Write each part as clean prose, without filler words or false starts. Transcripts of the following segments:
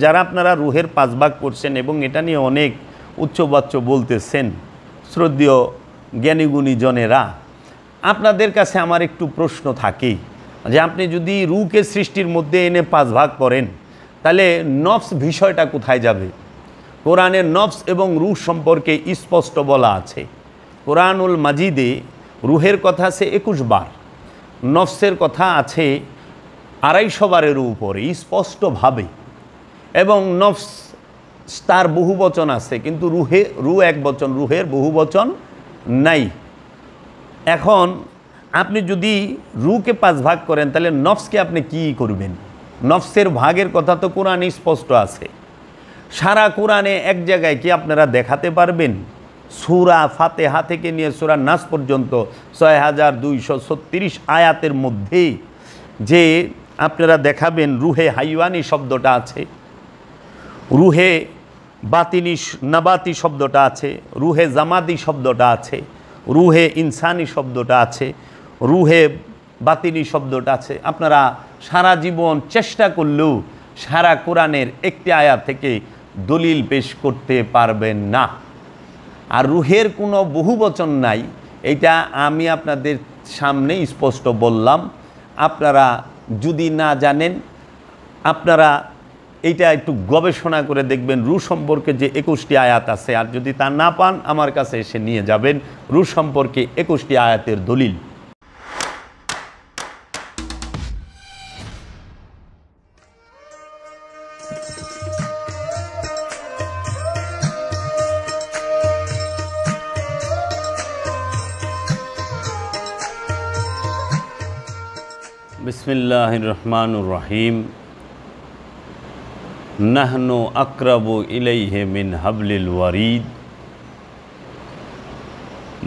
যারা আপনারা রুহের 5 ভাগ করছেন এবং এটা নিয়ে অনেক উচ্চবাচ্য বলতেছেন, শ্রদ্ধেয় জ্ঞানীগুণী জনেরা, আপনাদের কাছে আমার একটু প্রশ্ন থাকে যে আপনি যদি রুহকে সৃষ্টির মধ্যে এনে 5 ভাগ করেন, তাহলে নফস বিষয়টা কোথায় যাবে? কোরআনের নফস এবং রুহ সম্পর্কে স্পষ্ট বলা আছে। কোরআনুল মাজিদে রুহের কথা আছে 21 বার, নফসের কথা আছে 250 বারের উপরে স্পষ্টভাবে, এবং নফস তার বহুবচন আছে, কিন্তু রুহ এক বচন, রুহের বহুবচন নাই। এখন আপনি যদি রুহকে 5 ভাগ করেন, তাহলে নফসকে আপনি কি করবেন? নফসের ভাগের কথা তো কোরআনে স্পষ্ট আছে। সারা কোরআনে এক জায়গায় কি আপনারা দেখাতে পারবেন সূরা ফাতিহা থেকে নিয়ে সূরা নাস পর্যন্ত 6236 আয়াতের মধ্যে যে আপনারা দেখাবেন রুহে হাইওয়ানি শব্দটা আছে, রুহে বাতিনি নাবাতি শব্দটা আছে, রুহে জামাদি শব্দটা আছে, রুহে ইনসানি শব্দটা আছে, রুহে বাতিনি শব্দটা আছে? আপনারা সারা জীবন চেষ্টা করলেও সারা কোরআনের একটি আয়াত থেকে দলিল পেশ করতে পারবেন না। আর রুহের কোনো বহুবচন নাই, এটা আমি আপনাদের সামনে স্পষ্ট বললাম। আপনারা যদি না জানেন, আপনারা এইটা একটু গবেষণা করে দেখবেন রুহ সম্পর্কে যে 21টি আয়াত আছে, আর যদি তা না পান আমার কাছে এসে নিয়ে যাবেন রুহ সম্পর্কে 21টি আয়াতের দলিল। বিসমিল্লাহির রহমানির রহিম। নাহনু আকরাবু ইলাইহি মিন হাবলিল ওয়ারিদ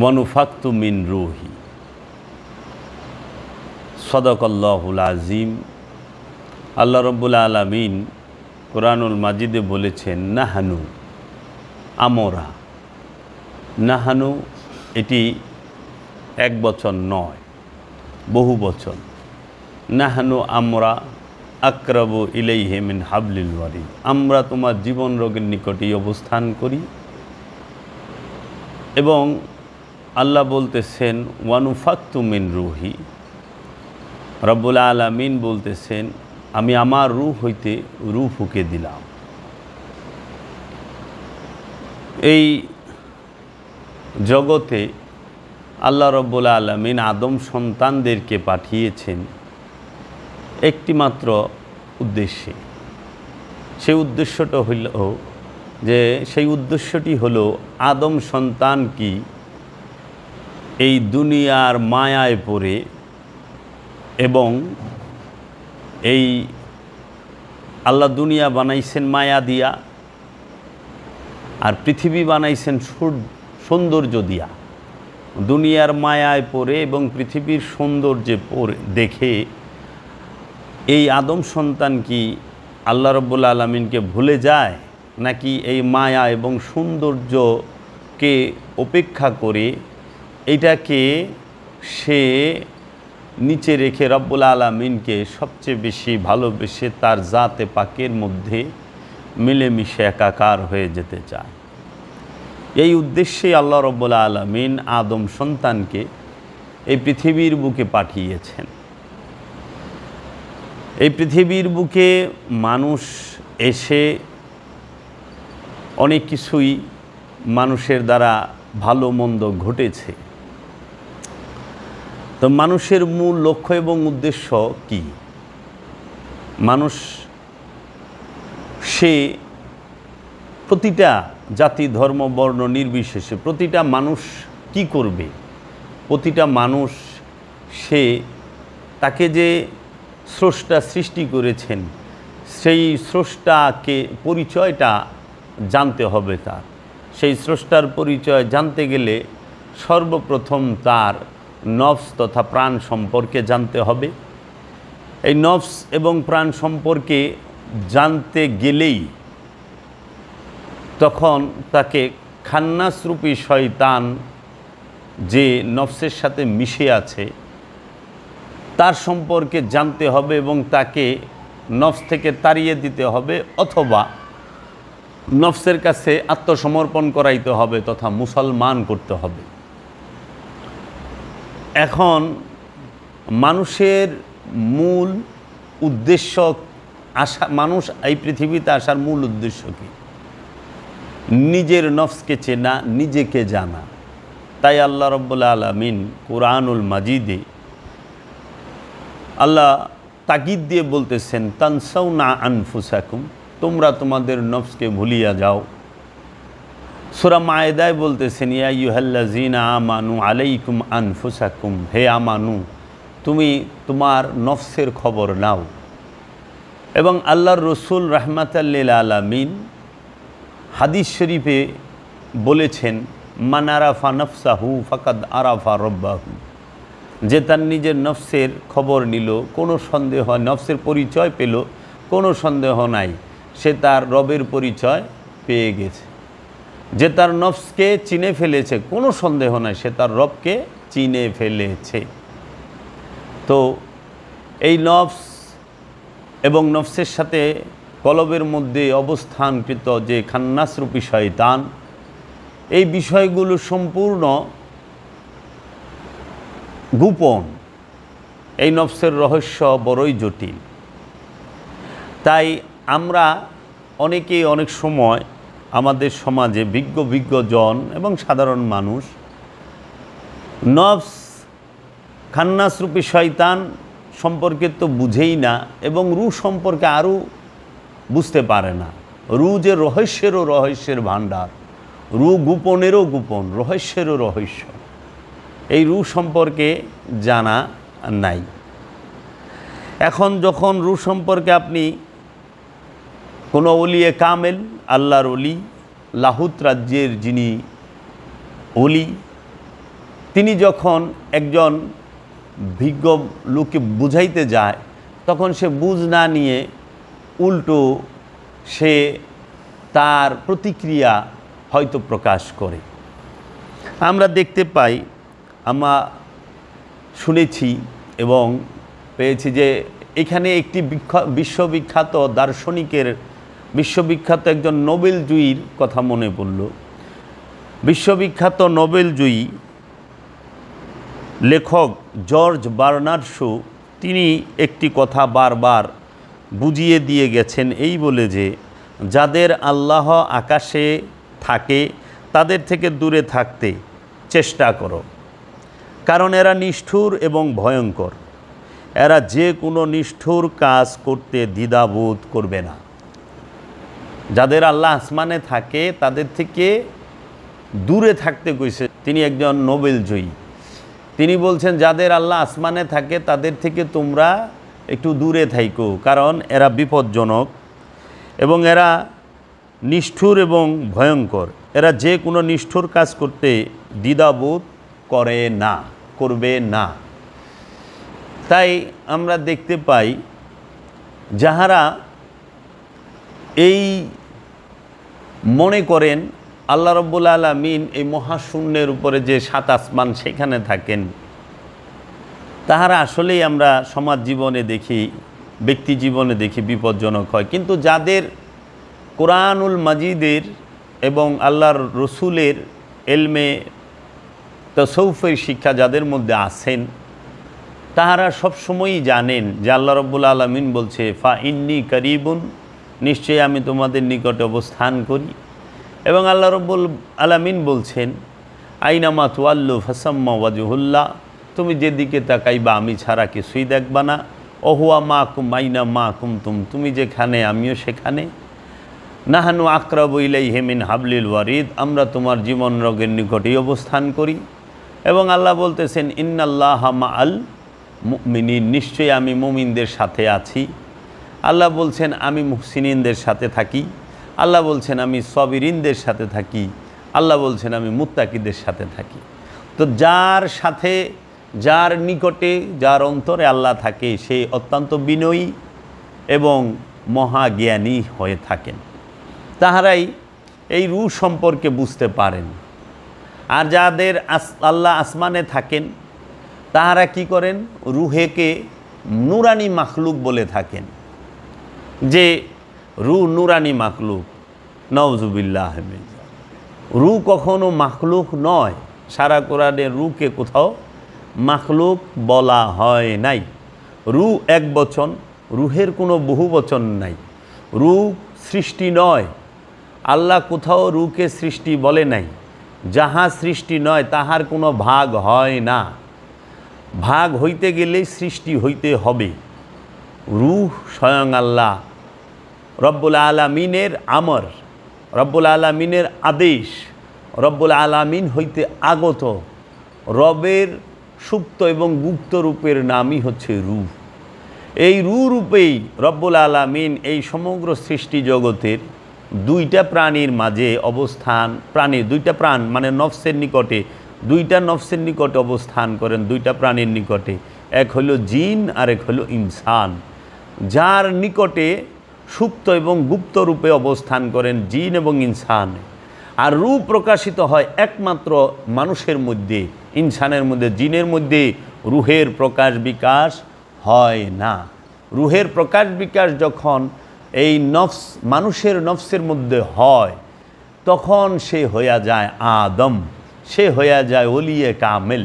ওয়া নুফাক্তু মিন রূহি। সাদাকাল্লাহুল আযীম। আল্লাহ রাব্বুল আলামিন কোরআনুল মাজিদে বলেছেন নাহনু, আমরা। নাহানু এটি এক বচন নয়, বহু বচন। নাহানু আমরা আকরাবু ইলাইহি মিন হাবলিল ওয়ারিদ, আমরা তোমার জীবন রোগের নিকটেই অবস্থান করি। এবং আল্লাহ বলতেছেন ওয়ানুফাক্তু মিন রূহি, রব্বুল আলামিন বলতেছেন আমি আমার রূহ হইতে রূহ ফুঁকে দিলাম। এই জগতে আল্লাহ রব্বুল আলামিন আদম সন্তানদেরকে পাঠিয়েছেন একটিমাত্র উদ্দেশ্যে। সেই উদ্দেশ্যটা হইল যে সেই উদ্দেশ্যটি হলো আদম সন্তান কি এই দুনিয়ার মায়ায় পড়ে এবং এই আল্লাহ দুনিয়া বানাইছেন মায়া দিয়া, আর পৃথিবী বানাইছেন সৌন্দর্য দিয়া। দুনিয়ার মায়ায় পড়ে এবং পৃথিবীর সৌন্দর্যে দেখে এই আদম সন্তান কি আল্লাহ রাব্বুল আলামিনকে ভুলে যায়, নাকি এই মায়া এবং সৌন্দর্যকে উপেক্ষা করে এটাকে সে নিচে রেখে রব্বুল আলামিনকে সবচেয়ে বেশি ভালোবেসে তার জাতে পাকের মধ্যে মিলেমিশে একাকার হয়ে যেতে চায়? এই উদ্দেশ্যে আল্লাহ রব্বুল আলামিন আদম সন্তানকে এই পৃথিবীর বুকে পাঠিয়েছেন। এই পৃথিবীর বুকে মানুষ এসে অনেক কিছুই মানুষের দ্বারা ভালো মন্দ ঘটেছে। তো মানুষের মূল লক্ষ্য এবং উদ্দেশ্য কি? মানুষ সে প্রতিটা জাতি ধর্ম বর্ণ নির্বিশেষে প্রতিটা মানুষ কি করবে? প্রতিটা মানুষ সে তাকে যে স্রষ্টা সৃষ্টি করেছেন সেই স্রষ্টাকে পরিচয়টা জানতে হবে। তার সেই স্রষ্টার পরিচয় জানতে গেলে সর্বপ্রথম তার নফস তথা প্রাণ সম্পর্কে জানতে হবে। এই নফস এবং প্রাণ সম্পর্কে জানতে গেলেই তখন তাকে খান্নাসরূপী শয়তান যে নফসের সাথে মিশে আছে তার সম্পর্কে জানতে হবে এবং তাকে নফস থেকে তাড়িয়ে দিতে হবে, অথবা নফসের কাছে আত্মসমর্পণ করাইতে হবে তথা মুসলমান করতে হবে। এখন মানুষের মূল উদ্দেশ্য মানুষ এই পৃথিবীতে আসার মূল উদ্দেশ্য কি? নিজের নফসকে চেনা, নিজেকে জানা। তাই আল্লাহ রাব্বুল আলামিন কুরআনুল মাজিদে আল্লাহ তাকিদ দিয়ে বলতেছেন, তানসাউনা আনফুসাকুম, তোমরা তোমাদের নফসকে ভুলিয়া যাও। সূরা মায়েদায় বলতেছেন, ইয়া আইয়ুহাল্লাযীনা আমানু আলাইকুম আনফুসাকুম, হে আমানু, তুমি তোমার নফসের খবর নাও। এবং আল্লাহর রসুল রাহমাতাল লিল আলামিন হাদিস শরীফে বলেছেন, মান আরাফা নফসাহু ফাকাদ আরাফা রব্বাহু, যে তার নিজের নফসের খবর নিল, কোনো সন্দেহ, নফসের পরিচয় পেল, কোনো সন্দেহ নাই সে তার রবের পরিচয় পেয়ে গেছে। যে তার নফসকে চিনে ফেলেছে, কোনো সন্দেহ নাই সে তার রবকে চিনে ফেলেছে। তো এই নফস এবং নফসের সাথে কলবের মধ্যে অবস্থানকৃত যে খান্নাসরূপী শয়তান, এই বিষয়গুলো সম্পূর্ণ গোপন। এই নফসের রহস্য বড়ই জটিল। তাই আমরা অনেকেই অনেক সময় আমাদের সমাজে বিজ্ঞ জন এবং সাধারণ মানুষ নফস খান্নাসরূপী শয়তান সম্পর্কে তো বুঝেই না, এবং রূহ সম্পর্কে আরও বুঝতে পারে না। রূহ যে রহস্যেরও রহস্যের ভাণ্ডার, রূহ গোপনেরও গোপন, রহস্যেরও রহস্য, এই রূহ সম্পর্কে জানা নাই। এখন যখন রূহ সম্পর্কে আপনি কোনো ওলিয়ে কামেল, আল্লাহর ওলি, লাহুত রাজ্যের যিনি ওলি, তিনি যখন একজন বিজ্ঞ লোককে বুঝাইতে যায়, তখন সে বুঝ না নিয়ে উল্টো সে তার প্রতিক্রিয়া হয়তো প্রকাশ করে। আমরা দেখতে পাই, আমরা শুনেছি এবং পেয়েছি যে এখানে একটি বিশ্ববিখ্যাত দার্শনিকের, বিশ্ববিখ্যাত একজন নোবেলজয়ীর কথা মনে পড়ল। বিশ্ববিখ্যাত নোবেলজয়ী লেখক জর্জ বার্নার্ড শো, তিনি একটি কথা বারবার বুঝিয়ে দিয়ে গেছেন এই বলে যে, যাদের আল্লাহ আকাশে থাকে তাদের থেকে দূরে থাকতে চেষ্টা করো, কারণ এরা নিষ্ঠুর এবং ভয়ঙ্কর। এরা যে কোনো নিষ্ঠুর কাজ করতে দ্বিধাবোধ করবে না। যাদের আল্লাহ আসমানে থাকে তাদের থেকে দূরে থাকতে কইছে। তিনি একজন নোবেলজয়ী, তিনি বলছেন যাদের আল্লাহ আসমানে থাকে তাদের থেকে তোমরা একটু দূরে থাইকো, কারণ এরা বিপজ্জনক এবং এরা নিষ্ঠুর এবং ভয়ঙ্কর। এরা যে কোনো নিষ্ঠুর কাজ করতে দ্বিধাবোধ করবে না। তাই আমরা দেখতে পাই, যাহারা এই মনে করেন আল্লাহ রাব্বুল আলামিন এই মহাশূন্যের উপরে যে সাত আসমান সেখানে থাকেন, তাহারা আসলেই আমরা সমাজ জীবনে দেখি, ব্যক্তি জীবনে দেখি বিপজ্জনক হয়। কিন্তু যাদের কোরআনুল মাজিদের এবং আল্লাহর রসুলের এলমে তাসাউফের শিক্ষা যাদের মধ্যে আছেন, তাহারা সবসময়ই জানেন যে আল্লাহ রাব্বুল আলামিন বলছে, ফা ইন্নী কারিবুন, নিশ্চয়ই আমি তোমাদের নিকটে অবস্থান করি। এবং আল্লাহ রাব্বুল আলামিন বলছেন, আইনামা তুয়াল্লু ফাসাম্মা ওয়াজহুল্লাহ, তুমি যেদিকে তাকাইবা আমি ছাড়া কিছুই দেখবা না। ওহুয়া মাকুম আইনা মাকুম তুমি যেখানে আমিও সেখানে। নাহানু আকরাবু ইলাইহি মিন হাবলিল ওয়ারিদ, আমরা তোমার জীবন রোগের নিকটেই অবস্থান করি। এবং আল্লাহ বলতেছেন, ইন্নাল্লাহা মাআল মুমিনিন, নিশ্চয়ই আমি মুমিনদের সাথে আছি। আল্লাহ বলছেন আমি মুহসিনিনদের সাথে থাকি। আল্লাহ বলছেন আমি সাবিরিনদের সাথে থাকি। আল্লাহ বলছেন আমি মুত্তাকিদের সাথে থাকি। তো যার সাথে, যার নিকটে, যার অন্তরে আল্লাহ থাকে, সে অত্যন্ত বিনয়ী এবং মহাজ্ঞানী হয়ে থাকেন। তাহারাই এই রূহ সম্পর্কে বুঝতে পারেন। আর যাদের আল্লাহ আসমানে থাকেন, তাহারা কি করেন? রূহেকে নুরানি মাখলুক বলে থাকেন। যে রু নুরানি মাখলুক, নওজুবিল্লাহ মিন যালিক। রু কখনো মাখলুক নয়। সারা কোরআনে রুকে কোথাও মাখলুক বলা হয় নাই। রু এক বচন, রুহের কোনো বহু বচন নাই। রু সৃষ্টি নয়, আল্লাহ কোথাও রুকে সৃষ্টি বলে নাই। যাহা সৃষ্টি নয় তাহার কোনো ভাগ হয় না। ভাগ হইতে গেলে সৃষ্টি হইতে হবে। রূহ স্বয়ং আল্লাহ রব্বুল আলামিনের আমর, রব্বুল আলামিনের আদেশ, রব্বুল আলামিন হইতে আগত রবের সুপ্ত এবং গুপ্ত রূপের নামই হচ্ছে রূহ। এই রূহ রূপেই রব্বুল আলামিন এই সমগ্র সৃষ্টি জগতের দুইটা প্রাণীর মাঝে অবস্থান, দুইটা প্রাণ মানে নফসের নিকটে, দুইটা নফসের নিকটে অবস্থান করেন, দুইটা প্রাণীর নিকটে। এক হলো জিন আর এক হলো ইনসান। যার নিকটে সুপ্ত এবং গুপ্ত রূপে অবস্থান করেন জিন এবং ইনসান। আর রূপ প্রকাশিত হয় একমাত্র মানুষের মধ্যে, ইনসানের মধ্যে। জিনের মধ্যে রুহের প্রকাশ বিকাশ হয় না। রুহের প্রকাশ বিকাশ যখন এই নফস মানুষের নফসের মধ্যে হয় তখন সে হইয়া যায় আদম, সে হইয়া যায় ওলিয়ে কামেল।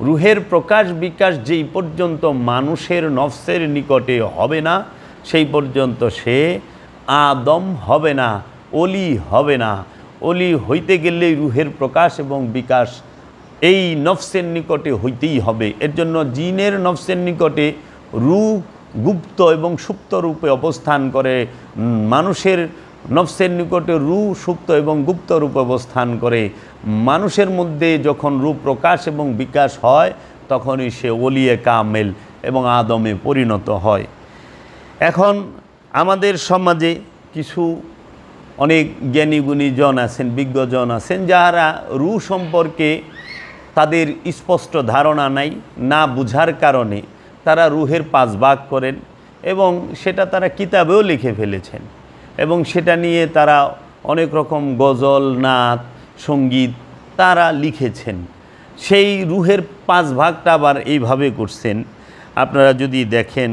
রুহের প্রকাশ বিকাশ যেই পর্যন্ত মানুষের নফসের নিকটে হবে না সেই পর্যন্ত সে আদম হবে না, অলি হবে না। অলি হইতে গেলে রুহের প্রকাশ এবং বিকাশ এই নফসের নিকটে হইতেই হবে। এর জন্য জিনের নফসের নিকটে রূহ গুপ্ত এবং সুপ্ত রূপে অবস্থান করে, মানুষের নফসের নিকটে রূহ সুপ্ত এবং গুপ্ত রূপে অবস্থান করে। মানুষের মধ্যে যখন রূপ প্রকাশ এবং বিকাশ হয় তখনই সে ওলিয়ে কামেল এবং আদমে পরিণত হয়। এখন আমাদের সমাজে কিছু অনেক জ্ঞানীগুণী জন আছেন, বিজ্ঞজন আছেন, যারা রূহ সম্পর্কে তাদের স্পষ্ট ধারণা নাই, না বুঝার কারণে তারা রুহের 5 ভাগ করেন এবং সেটা তারা কিতাবেও লিখে ফেলেছেন এবং সেটা নিয়ে তারা অনেক রকম গজল, নাত, সঙ্গীত তারা লিখেছেন। সেই রুহের 5 ভাগটা আবার এইভাবে করছেন। আপনারা যদি দেখেন,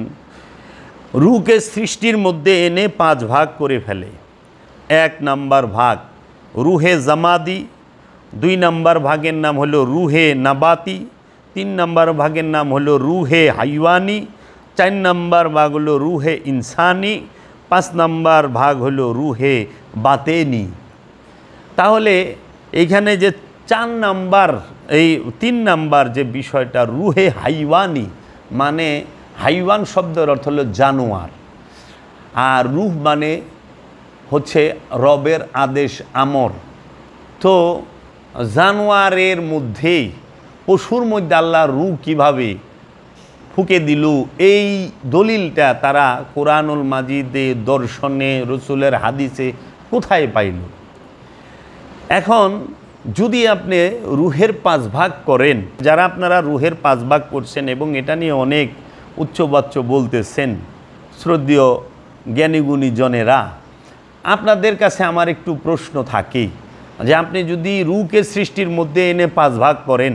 রুহকে সৃষ্টির মধ্যে এনে 5 ভাগ করে ফেলে। 1 নাম্বার ভাগ রুহে জামাদি, 2 নাম্বার ভাগের নাম হলো রুহে নাবাতি, 3 নাম্বার ভাগের নাম হলো রুহে হাইওয়ানি, 4 নাম্বার ভাগ হলো রুহে ইনসানি, 5 নাম্বার ভাগ হলো রুহে বাতেনি। তাহলে এইখানে যে 4 নাম্বার, এই 3 নাম্বার যে বিষয়টা রুহে হাইওয়ানি, মানে হাইওয়ান শব্দের অর্থ হলো জানোয়ার, আর রুহ মানে হচ্ছে রবের আদেশ, আমর। তো জানোয়ারের মধ্যেই পশুর মধ্যে আল্লাহ রূহ কীভাবে ফুঁকে দিল, এই দলিলটা তারা কোরআনুল মাজিদে, দর্শনে, রসুলের হাদিসে কোথায় পাইল? এখন যদি আপনি রুহের 5 ভাগ করেন, যারা আপনারা রুহের 5 ভাগ করছেন এবং এটা নিয়ে অনেক উচ্চবাচ্য বলতেছেন শ্রদ্ধেয় জ্ঞানীগুণী জনেরা, আপনাদের কাছে আমার একটু প্রশ্ন থাকে যে আপনি যদি রুহকে সৃষ্টির মধ্যে এনে 5 ভাগ করেন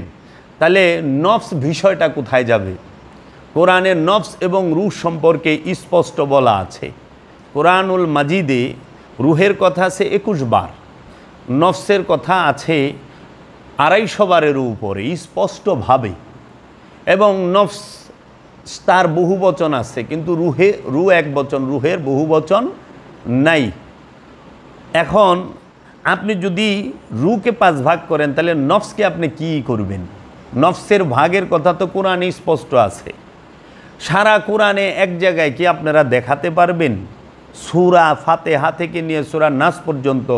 তাহলে নফস বিষয়টা কোথায় যাবে? কোরআনের নফস এবং রূহ সম্পর্কে স্পষ্ট বলা আছে। কোরআনুল মাজিদে রুহের কথা আছে 21 বার, নফসের কথা আছে 250 বারের উপরে স্পষ্টভাবে, এবং নফস তার বহু বচন আছে, কিন্তু রূহ এক বচন, রুহের বহু বচন নাই। এখন আপনি যদি রুহকে 5 ভাগ করেন তাহলে নফসকে আপনি কি করবেন? নফসের ভাগের কথা তো কোরআনে স্পষ্ট আছে। সারা কোরআনে এক জায়গায় কি আপনারা দেখাতে পারবেন সূরা ফাতিহা থেকে নিয়ে সূরা নাস পর্যন্ত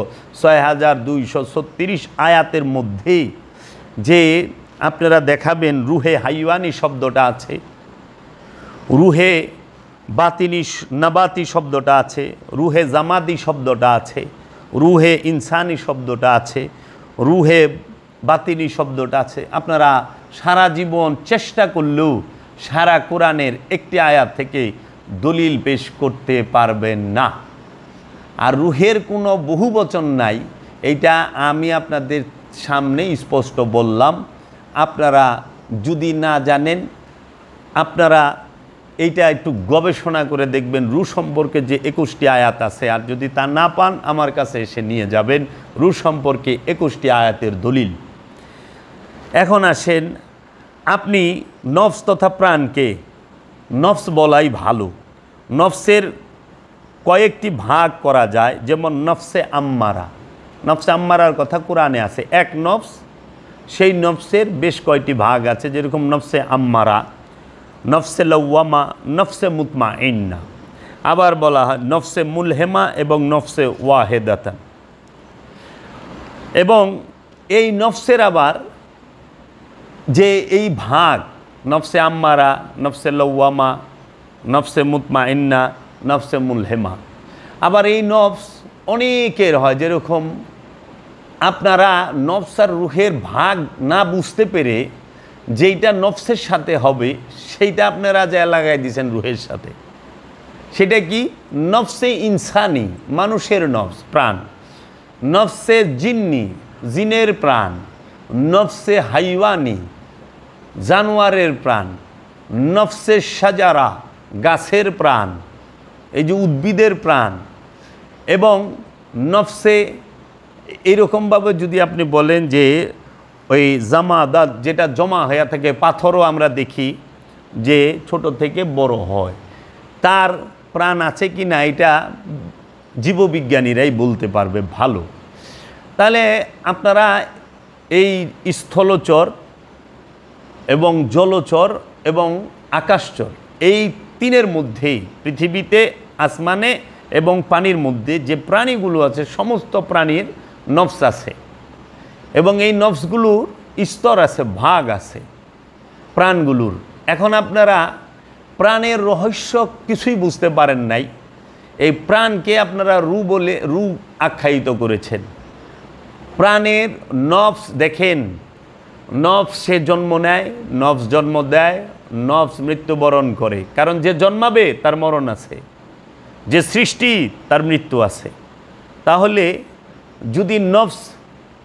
6236 আয়াতের মধ্যে যে আপনারা দেখাবেন রুহে হাইওয়ানি শব্দটা আছে, রুহে বাতিনি নাবাতি শব্দটা আছে, রুহে জামাদি শব্দটা আছে, রুহে ইনসানি শব্দটা আছে, রুহে বাতিনি শব্দটা আছে? আপনারা সারা জীবন চেষ্টা করলেও সারা কোরআনের একটি আয়াত থেকে দলিল পেশ করতে পারবেন না। আর রুহের কোনো বহুবচন নাই, এইটা আমি আপনাদের সামনে স্পষ্ট বললাম। আপনারা যদি না জানেন, আপনারা এইটা একটু গবেষণা করে দেখবেন। রু সম্পর্কে যে 21টি আয়াত আছে, আর যদি তা না পান আমার কাছে এসে নিয়ে যাবেন রু সম্পর্কে 21টি আয়াতের দলিল। এখন আসেন, আপনি নফস তথা প্রাণকে নফস বলাই ভালো। নফসের কয়েকটি ভাগ করা যায়, যেমন নফসে আম্মারা। নফসে আম্মারার কথা কোরআনে আছে, এক নফস, সেই নফসের বেশ কয়টি ভাগ আছে, যেরকম নফসে আম্মারা, নফসে লওয়ামা, নফসে মুতমাইন্না। আবার বলা হয় নফসে মুলহেমা এবং নফসে ওয়াহেদাতা। এবং এই নফসের আবার যে এই ভাগ, নফসে আম্মারা, নফসে লওয়ামা, নফসে মুতমাইন্না, নফসে মুলহেমা, আবার এই নফস অনেকের হয়। যেরকম আপনারা নফস আর রুহের ভাগ না বুঝতে পেরে যেইটা নফসের সাথে হবে সেইটা আপনারা যা লাগাই দিয়েছেন রুহের সাথে। সেটা কি? নফসে ইনসানি, মানুষের নফস প্রাণ, নফসে জিন্নি, জিনের প্রাণ, নফসে হাইওয়ানি, জানোয়ারের প্রাণ, নফসে সাজারা, গাছের প্রাণ, এই যে উদ্ভিদের প্রাণ, এবং নফসে এইরকমভাবে যদি আপনি বলেন যে ওই জামাদাত, যেটা জমা হয়ে থাকে, পাথরও আমরা দেখি যে ছোট থেকে বড় হয়, তার প্রাণ আছে কি না এটা জীববিজ্ঞানীরাই বলতে পারবে ভালো। তাহলে আপনারা এই স্থলচর এবং জলচর এবং আকাশচর, এই তিনের মধ্যেই, পৃথিবীতে, আসমানে এবং পানির মধ্যে যে প্রাণীগুলো আছে, সমস্ত প্রাণীর নফস আছে, এবং এই নফসগুলোর স্তর আছে, ভাগ আছে প্রাণগুলোর। এখন আপনারা প্রাণের রহস্য কিছুই বুঝতে পারেন নাই, এই প্রাণকে আপনারা রু বলে রু আখ্যায়িত করেছেন। প্রাণের নফস দেখেন, নফস সে জন্ম নেয়, নফস জন্ম দেয়, নফস মৃত্যুবরণ করে, কারণ যে জন্মাবে তার মরণ আছে, যে সৃষ্টি তার মৃত্যু আছে। তাহলে যদি নফস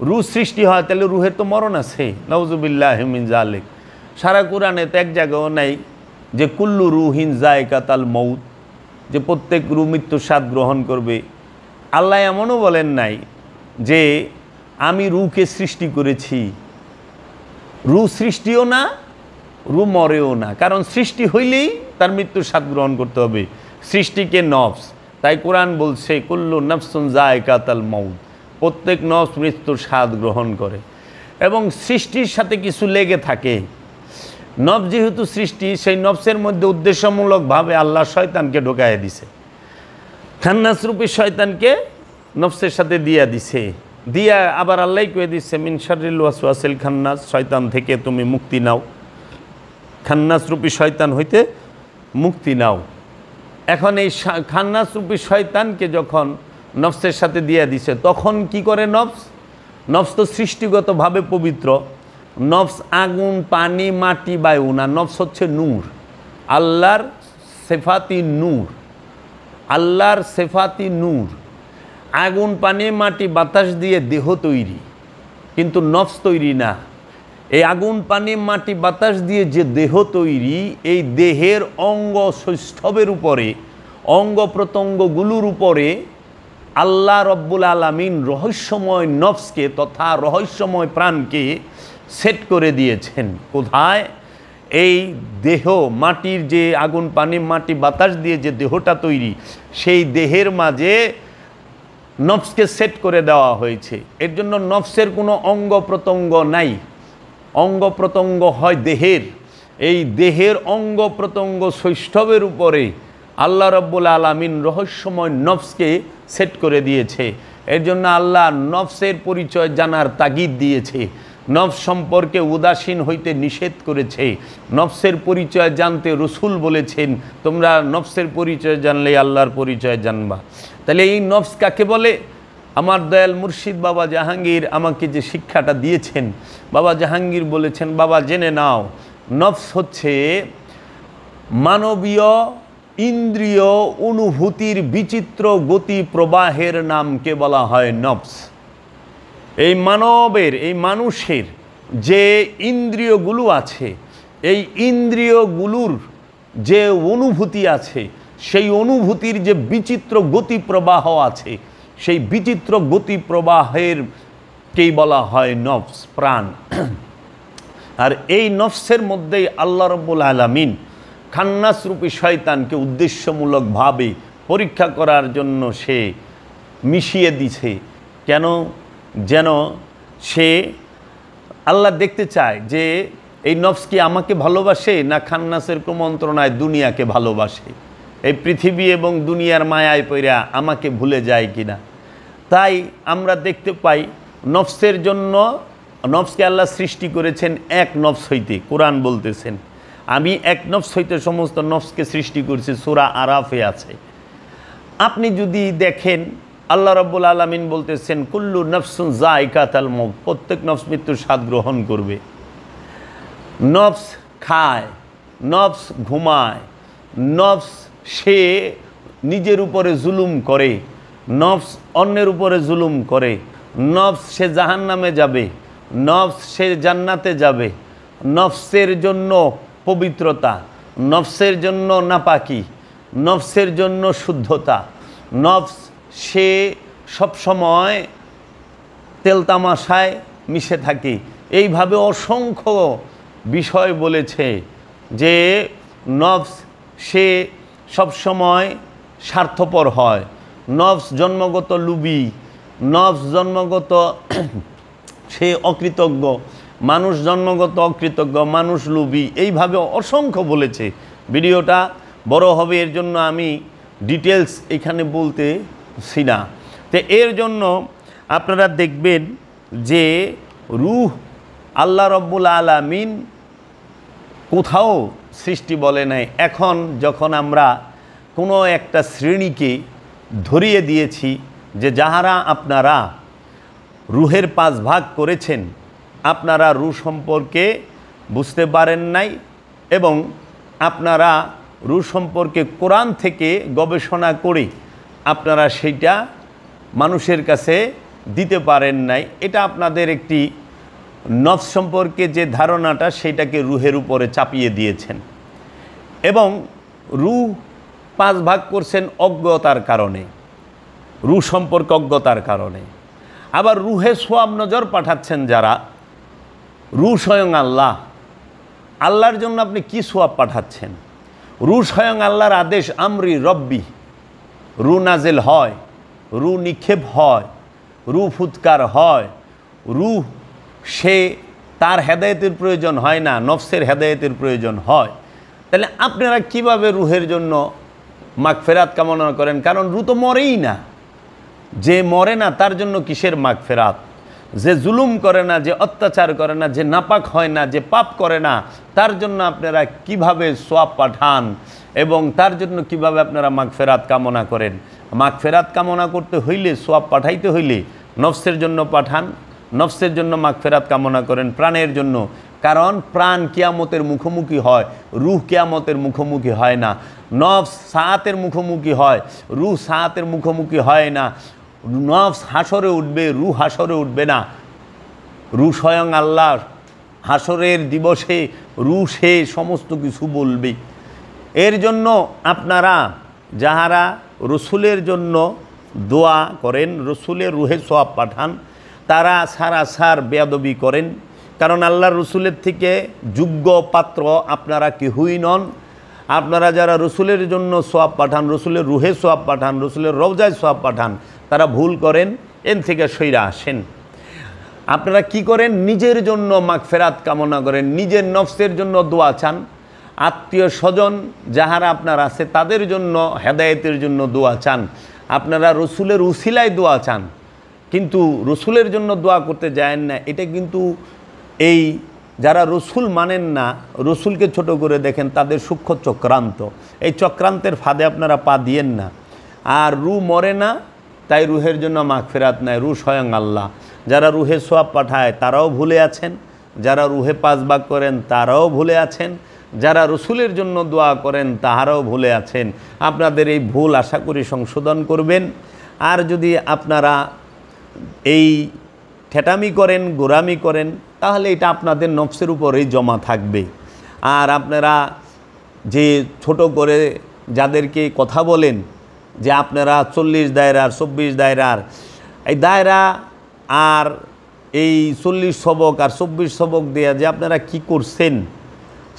রু সৃষ্টি হয় তাহলে রুহের তো মরণ আছে, নাউজুবিল্লাহ মিন যালিক। সারা কোরআনে তো এক জায়গাও নাই যে কুল্লু রুহিন যায়কাতুল মউত, যে প্রত্যেক রু মৃত্যুর স্বাদ গ্রহণ করবে। আল্লাহ এমনও বলেন নাই যে আমি রুকে সৃষ্টি করেছি। রু সৃষ্টিও না, রু মরেও না, কারণ সৃষ্টি হইলেই তার মৃত্যুর স্বাদ গ্রহণ করতে হবে। সৃষ্টিকে নফস, তাই কোরআন বলছে কুল্লু নফসুন যায়কাতুল মউত, প্রত্যেক নফস মৃত্যুর স্বাদ গ্রহণ করে। এবং সৃষ্টির সাথে কিছু লেগে থাকে। নফস যেহেতু সৃষ্টি, সেই নফসের মধ্যে উদ্দেশ্যমূলকভাবে আল্লাহ শয়তানকে ঢোকাইয়া দিছে, খান্নাস রূপী শয়তানকে নফসের সাথে দিয়া দিছে, দিয়া আবার আল্লাহ কয়ে দিচ্ছে মিন শাররিল ওয়াসওয়াসিল খান্নাস, শয়তান থেকে তুমি মুক্তি নাও, খান্নাস রূপী শয়তান হইতে মুক্তি নাও। এখন এই খান্নাস রূপী শয়তানকে যখন নফসের সাথে দিয়ে দিছে, তখন কি করে নফস? নফস তো সৃষ্টিগতভাবে পবিত্র। নফস আগুন, পানি, মাটি, বায়ু না, নফস হচ্ছে নূর, আল্লাহর সেফাতি নূর, আল্লাহর সেফাতি নূর। আগুন, পানি, মাটি, বাতাস দিয়ে দেহ তৈরি, কিন্তু নফস তৈরি না। এই আগুন, পানি, মাটি, বাতাস দিয়ে যে দেহ তৈরি, এই দেহের অঙ্গ সৌষ্ঠবের উপরে, অঙ্গ প্রত্যঙ্গগুলোর উপরে আল্লাহ রব্বুল আলামিন রহস্যময় নফসকে তথা রহস্যময় প্রাণকে সেট করে দিয়েছেন। কোথায়? এই দেহ, মাটির যে আগুন, পানি, মাটি, বাতাস দিয়ে যে দেহটা তৈরি, সেই দেহের মাঝে নফসকে সেট করে দেওয়া হয়েছে। এর জন্য নফসের কোনো অঙ্গ প্রত্যঙ্গ নাই, অঙ্গ প্রত্যঙ্গ হয় দেহের। এই দেহের অঙ্গ প্রত্যঙ্গ সৌষ্ঠবের উপরে আল্লাহ রব্বুল আলামিন রহস্যময় নফসকে সেট করে দিয়েছে। এর জন্য আল্লাহ নফসের পরিচয় জানার তাগিদ দিয়েছে, নফস সম্পর্কে উদাসীন হইতে নিষেধ করেছে। নফসের পরিচয় জানতে রসুল বলেছেন তোমরা নফসের পরিচয় জানলে আল্লাহর পরিচয় জানবা। তাহলে এই নফস কাকে বলে? আমার দয়াল মুর্শিদ বাবা জাহাঙ্গীর আমাকে যে শিক্ষাটা দিয়েছেন, বাবা জাহাঙ্গীর বলেছেন, বাবা জেনে নাও, নফস হচ্ছে মানবীয় ইন্দ্রিয় অনুভূতির বিচিত্র গতি প্রবাহের নামকে বলা হয় নফস। এই মানবের, এই মানুষের যে ইন্দ্রিয়গুলো আছে, এই ইন্দ্রিয়গুলোর যে অনুভূতি আছে, সেই অনুভূতির যে বিচিত্র গতি প্রবাহ আছে, সেই বিচিত্র গতি প্রবাহের কেই বলা হয় নফস, প্রাণ। আর এই নফসের মধ্যেই আল্লাহ রাব্বুল আলামিন খান্নাস রূপী শয়তানকে উদ্দেশ্যমূলকভাবে পরীক্ষা করার জন্য সে মিশিয়ে দিছে। কেন? যেন সে আল্লাহ দেখতে চায় যে এই নফস কি আমাকে ভালোবাসে না খান্নাসের কুমন্ত্রণায় দুনিয়াকে ভালোবাসে, এই পৃথিবী এবং দুনিয়ার মায়ায় পইরা আমাকে ভুলে যায় কিনা। তাই আমরা দেখতে পাই নফসের জন্য, নফসকে আল্লাহ সৃষ্টি করেছেন এক নফস হইতে। কোরআন বলতেছেন আমি এক নফস হইতে সমস্ত নফসকে সৃষ্টি করছি, সূরা আরাফে আছে। আপনি যদি দেখেন আল্লাহ রাব্বুল আলামিন বলতেছেন কুল্লু নফসুন যায়কাতুল মউত, প্রত্যেক নফস মৃত্যুর স্বাদ গ্রহণ করবে। নফস খায়, নফস ঘুমায়, নফস সে নিজের উপরে জুলুম করে, নফস অন্যের উপরে জুলুম করে, নফস সে জাহান্নামে যাবে, নফস সে জান্নাতে যাবে। নফসের জন্য পবিত্রতা, নফসের জন্য নাপাকি, নফসের জন্য শুদ্ধতা। নফস সে সবসময় তেলতামাশায় মিশে থাকে। এইভাবে অসংখ্য বিষয় বলেছে যে নফস সে সবসময় স্বার্থপর হয়, নফস জন্মগত লুবি, নফস জন্মগত সে অকৃতজ্ঞ, মানুষ জন্মগত অকৃতজ্ঞ, মানুষ লুবি, এইভাবে অসংখ্য বলেছে। ভিডিওটা বড় হবে, এর জন্য আমি ডিটেলস এখানে বলতেছি না। তো এর জন্য আপনারা দেখবেন যে রূহ আল্লাহ রাব্বুল আলামিন কোথাও সৃষ্টি বলে নাই। এখন যখন আমরা কোনো একটা শ্রেণীকে ধরিয়ে দিয়েছি যে যাহারা আপনারা রূহের 5 ভাগ করেছেন, আপনারা রূহ সম্পর্কে বুঝতে পারেন নাই এবং আপনারা রূহ সম্পর্কে কোরআন থেকে গবেষণা করে আপনারা সেইটা মানুষের কাছে দিতে পারেন নাই। এটা আপনাদের একটি নফস সম্পর্কে যে ধারণাটা সেটাকে রূহের উপরে চাপিয়ে দিয়েছেন এবং রূহ 5 ভাগ করছেন অজ্ঞতার কারণে, রূহ সম্পর্কে অজ্ঞতার কারণে। আবার রূহে সোয়াব নজর পাঠাচ্ছেন যারা, রূহ স্বয়ং আল্লাহ, আল্লাহর জন্য আপনি কি সোয়াব পাঠাচ্ছেন? রূহ স্বয়ং আল্লাহর আদেশ, আমরি রব্বি, রূহ নাজেল হয়, রূহ নিক্ষেপ হয়, রূহ ফুৎকার হয়, রূহ সে তার হেদায়েতের প্রয়োজন হয় না, নফসের হেদায়েতের প্রয়োজন হয়। তাহলে আপনারা কিভাবে রূহের জন্য মাগফিরাত কামনা করেন? কারণ রূহ তো মরেই না। যে মরে না তার জন্য কিসের মাগফিরাত? যে জুলুম করে না, যে অত্যাচার করে না, যে নাপাক হয় না, যে পাপ করে না, তার জন্য আপনারা কিভাবে সওয়াব পাঠান এবং তার জন্য কিভাবে আপনারা মাগফিরাত কামনা করেন? মাগফিরাত কামনা করতে হইলে, সওয়াব পাঠাইতে হইলে নফসের জন্য পাঠান, নফসের জন্য মাগফিরাত কামনা করেন, প্রাণের জন্য। কারণ প্রাণ কিয়ামতের মুখোমুখি হয়, রূহ কিয়ামতের মুখোমুখি হয় না। নফস সাআতের মুখোমুখি হয়, রূহ সাআতের মুখোমুখি হয় না। নফস হাসরে উঠবে, রূহ হাসরে উঠবে না। রূহ স্বয়ং আল্লাহ হাসরের দিবসে রূহ সে সমস্ত কিছু বলবে। এর জন্য আপনারা যাহারা রসুলের জন্য দোয়া করেন, রসুলের রূহে সওয়াব পাঠান, তারা সারাসার বেয়াদবি করেন। কারণ আল্লাহর রসুলের থেকে যোগ্য পাত্র আপনারা কেহই নন। আপনারা যারা রসুলের জন্য সওয়াব পাঠান, রসুলের রূহে সওয়াব পাঠান, রসুলের রওজায় সওয়াব পাঠান, তারা ভুল করেন, এন থেকে সইরা আসেন। আপনারা কি করেন? নিজের জন্য মাগফিরাত কামনা করেন, নিজের নফসের জন্য দোয়া চান, আত্মীয় স্বজন যাহারা আপনার আছে তাদের জন্য হেদায়েতের জন্য দোয়া চান। আপনারা রসুলের উসিলায় দোয়া চান, কিন্তু রসুলের জন্য দোয়া করতে যায়েন না। এটা কিন্তু এই যারা রসুল মানেন না, রসুলকে ছোট করে দেখেন, তাদের সূক্ষ্ম চক্রান্ত। এই চক্রান্তের ফাঁদে আপনারা পা দিয়েন না। আর রূহ মরে না, তাই রূহের জন্য মাগফিরাত নাই। রূহ স্বয়ং আল্লাহ। যারা রূহে সওয়াব পাঠায় তারাও ভুলে আছেন, যারা রূহে 5 ভাগ করেন তারাও ভুলে আছেন, যারা রসুলের জন্য দোয়া করেন তাহারাও ভুলে আছেন। আপনাদের এই ভুল আশা করি সংশোধন করবেন। আর যদি আপনারা এই ঠেটামি করেন, গোরামি করেন, তাহলে এটা আপনাদের নফসের উপরেই জমা থাকবে। আর আপনারা যে ছোট করে যাদেরকে কথা বলেন যে আপনারা 40 দায়রার 24 দায়রার এই দায়রা আর এই 40 সবক আর 24 সবক দেয়া যে আপনারা কি করছেন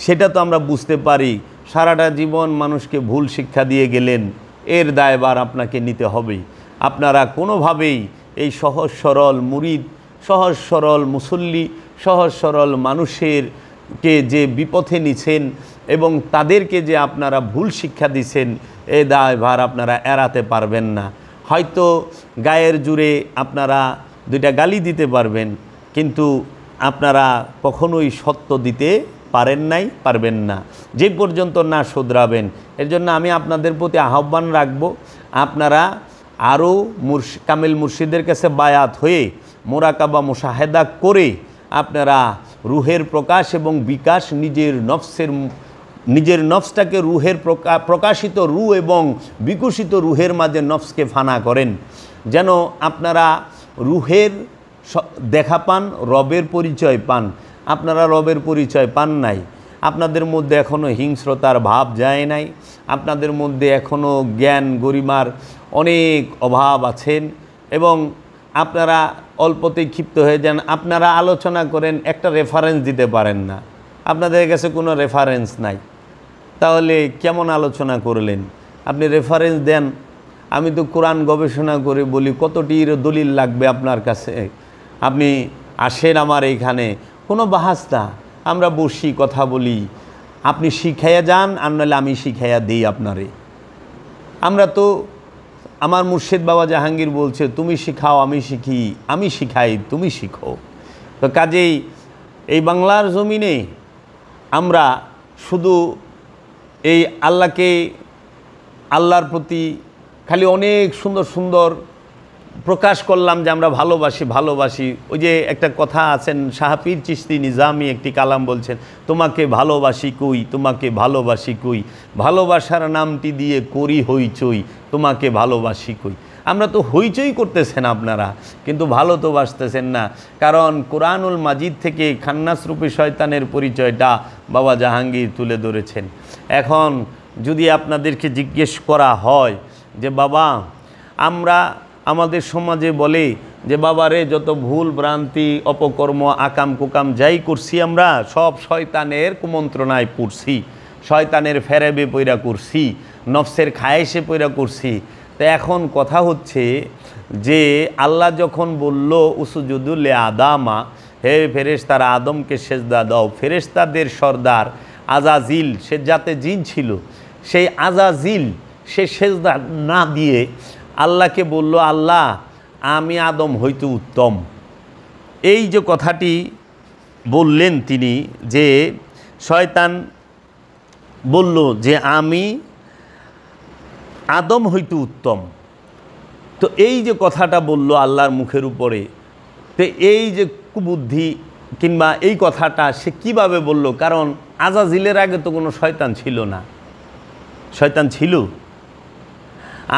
সেটা তো আমরা বুঝতে পারি। সারাটা জীবন মানুষকে ভুল শিক্ষা দিয়ে গেলেন, এর দায়ভার আপনাকে নিতে হবে। আপনারা কোনোভাবেই এই সহজ সরল মুরিদ, সহজ সরল মুসল্লি, সহজ সরল মানুষেরকে যে বিপথে নিছেন এবং তাদেরকে যে আপনারা ভুল শিক্ষা দিছেন, এই দায়ভার আপনারা এড়াতে পারবেন না। হয়তো গায়ের জোরে আপনারা 2টা গালি দিতে পারবেন, কিন্তু আপনারা কখনোই সত্য দিতে পারবেন না যে পর্যন্ত না শুধরাবেন। এর জন্য আমি আপনাদের প্রতি আহ্বান রাখব, আপনারা আরও কামেল মুর্শিদের কাছে বায়াত হয়ে মোরাকাবা মুশাহেদা করে আপনারা রুহের প্রকাশ এবং বিকাশ নিজের নফসটাকে রুহের প্রকাশিত রূহ এবং বিকশিত রুহের মাঝে নফসকে ফানা করেন, যেন আপনারা রুহের দেখা পান, রবের পরিচয় পান। আপনারা রবের পরিচয় পান নাই, আপনাদের মধ্যে এখনও হিংস্রতার ভাব যায় নাই, আপনাদের মধ্যে এখনও জ্ঞান গরিমার অনেক অভাব আছেন এবং আপনারা অল্পতেই ক্ষিপ্ত হয়ে যান। আপনারা আলোচনা করেন, একটা রেফারেন্স দিতে পারেন না, আপনাদের কাছে কোনো রেফারেন্স নাই, তাহলে কেমন আলোচনা করলেন? আপনি রেফারেন্স দেন। আমি তো কোরআন গবেষণা করে বলি, কতটির দলিল লাগবে আপনার কাছে? আপনি আসেন আমার এইখানে, কোনো বাহাস না, আমরা বসি কথা বলি, আপনি শিখাইয়া যান আর নাহলে আমি শিখাইয়া দিই আপনারে। আমরা তো, আমার মুর্শিদ বাবা জাহাঙ্গীর বলছে, তুমি শিখাও আমি শিখি, আমি শিখাই তুমি শিখো। তো কাজেই এই বাংলার জমিনে আমরা শুধু এই আল্লাহর প্রতি খালি অনেক সুন্দর সুন্দর প্রকাশ করলাম যে আমরা ভালোবাসি। ওই যে একটা কথা আছেন, শাহপীর চিশতি নিজামি একটি কালাম বলছেন, তোমাকে ভালোবাসি কই, ভালোবাসার নামটি দিয়ে করি হইচই, তোমাকে ভালোবাসি কই। আমরা তো হইচই করতেছেন আপনারা, কিন্তু ভালো তো বাসতেছেন না। কারণ কোরআনুল মাজিদ থেকে খান্নাসরূপী শয়তানের পরিচয়টা বাবা জাহাঙ্গীর তুলে ধরেছেন। এখন যদি আপনাদেরকে জিজ্ঞেস করা হয় যে বাবা, আমাদের সমাজে বলে যে বাবা রে, যত ভুল ভ্রান্তি অপকর্ম আকাম কুকাম যাই করছি আমরা সব শয়তানের কুমন্ত্রণায় পড়ছি, শয়তানের ফেরেবে পইরা করছি, নফসের খায়েশে পইরা করছি। তো এখন কথা হচ্ছে যে আল্লাহ যখন বলল উসুজুদুল আদামা, হে ফেরেশতারা আদমকে সেজদা দাও, ফেরেশতাদের সর্দার আজাজিল, সে যাতে জিন ছিল, সেই আজাজিল সে সেজদা না দিয়ে আল্লাহকে বলল, আল্লাহ আমি আদম হইতে উত্তম। এই যে কথাটি বললেন তিনি, যে শয়তান বলল যে আমি আদম হইতে উত্তম। তো এই যে কথাটা বলল আল্লাহর মুখের উপরে, তো এই যে কুবুদ্ধি কিংবা এই কথাটা সে কিভাবে বলল? কারণ আজাজিলের আগে তো কোনো শয়তান ছিল না। শয়তান ছিল?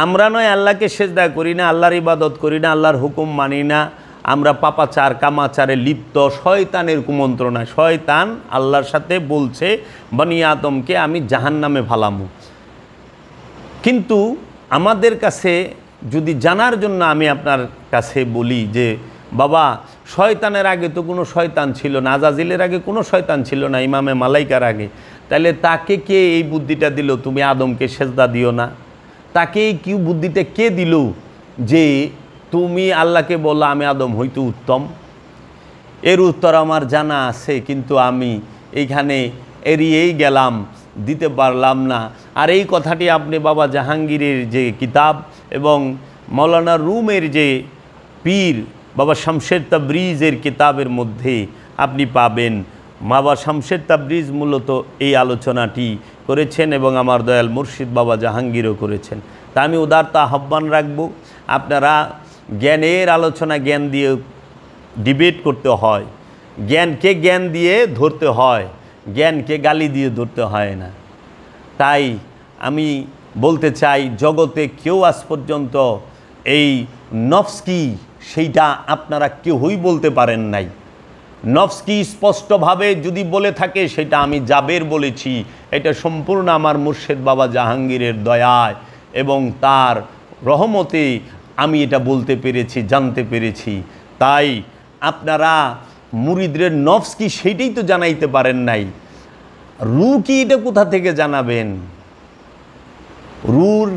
আমরা নয় আল্লাহকে সেজদা করি না, আল্লাহর ইবাদত করি না, আল্লাহর হুকুম মানি না, আমরা পাপাচার কামাচারে লিপ্ত, শয়তানের কুমন্ত্রণায়। শয়তান আল্লাহর সাথে বলছে বনি আদমকে আমি জাহান্নামে ফালামু। কিন্তু আমাদের কাছে যদি জানার জন্য আমি আপনার কাছে বলি যে বাবা, শয়তানের আগে তো কোনো শয়তান ছিল না, আজাজিলের আগে কোনো শয়তান ছিল না, ইমামে মালাইকার আগে, তাহলে তাকে কে এই বুদ্ধিটা দিল তুমি আদমকে সেজদা দিও না? তাকে কি বুদ্ধিটা কে দিল যে তুমি আল্লাহকে বললো আমি আদম হইতে উত্তম? এর উত্তর আমার জানা আছে, কিন্তু আমি এইখানে এড়িয়েই গেলাম, দিতে পারলাম না। আর এই কথাটি আপনি বাবা জাহাঙ্গীরের যে কিতাব এবং মৌলানা রুমের যে পীর বাবা শামশের তাবরিজের কিতাবের মধ্যে আপনি পাবেন। বাবা শামশের তাবরিজ মূলত এই আলোচনাটি করেছেন এবং আমার দয়াল মুর্শিদ বাবা জাহাঙ্গীরও করেছেন। তা আমি উদারতা আহ্বান রাখব, আপনারা জ্ঞানের আলোচনা জ্ঞান দিয়ে ডিবেট করতে হয়, জ্ঞানকে জ্ঞান দিয়ে ধরতে হয়, জ্ঞানকে গালি দিয়ে ধরতে হয় না। তাই আমি বলতে চাই, জগতে কেউ আজ পর্যন্ত এই নফস কি সেইটা আপনারা কেউই বলতে পারেন নাই। নফস কি স্পষ্টভাবে যদি বলে থাকে সেটা আমি জাবের বলেছি, এটা সম্পূর্ণ আমার মুর্শেদ বাবা জাহাঙ্গীরের দয়ায় এবং তার রহমতে আমি এটা বলতে পেরেছি, জানতে পেরেছি। তাই আপনারা মুরিদদের নফস কি সেইটাই তো জানাইতে পারেন নাই, রু কি এটা কোথা থেকে জানাবেন? রুর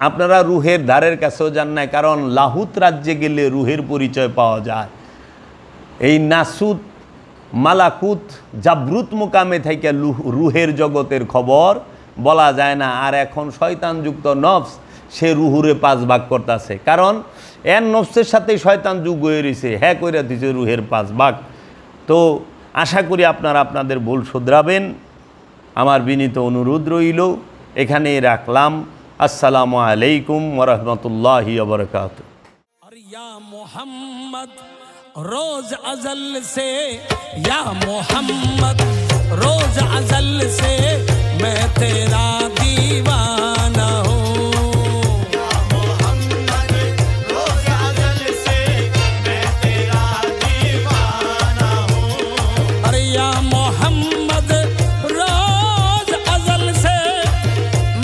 আপনারা রুহের ধারের কাছেও যান নাই, কারণ লাহুত রাজ্যে গেলে রুহের পরিচয় পাওয়া যায়। এই নাসুত মালাকুত জাবরুত মুকামে থেকে রুহের জগতের খবর বলা যায় না। আর এখন শয়তানযুক্ত নফস সে রুহুরে 5 ভাগ করতেছে, কারণ এর নফসের সাথে শয়তান যুগ হয়ে রয়েছে, হ্যাঁ করে দিচ্ছে রুহের 5 ভাগ। তো আশা করি আপনারা আপনাদের ভুল শুধরাবেন, আমার বিনীত অনুরোধ রইল। এখানেই রাখলাম। আসসালামু আলাইকুম ওয়া রাহমাতুল্লাহি ওয়া বারাকাতুহু। और या मोहम्मद रोज अजल से, या मोहम्मद रोज अजल से मैं तेरा दीवाना हूँ। या मोहम्मद रोज अजल से मैं तेरा दीवाना हूँ। अरे या मोहम्मद रोज अजल से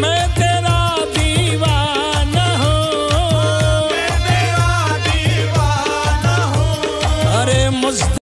मैं तेरा दीवाना हूँ। मैं तेरा दीवाना हूँ। अरे मुझ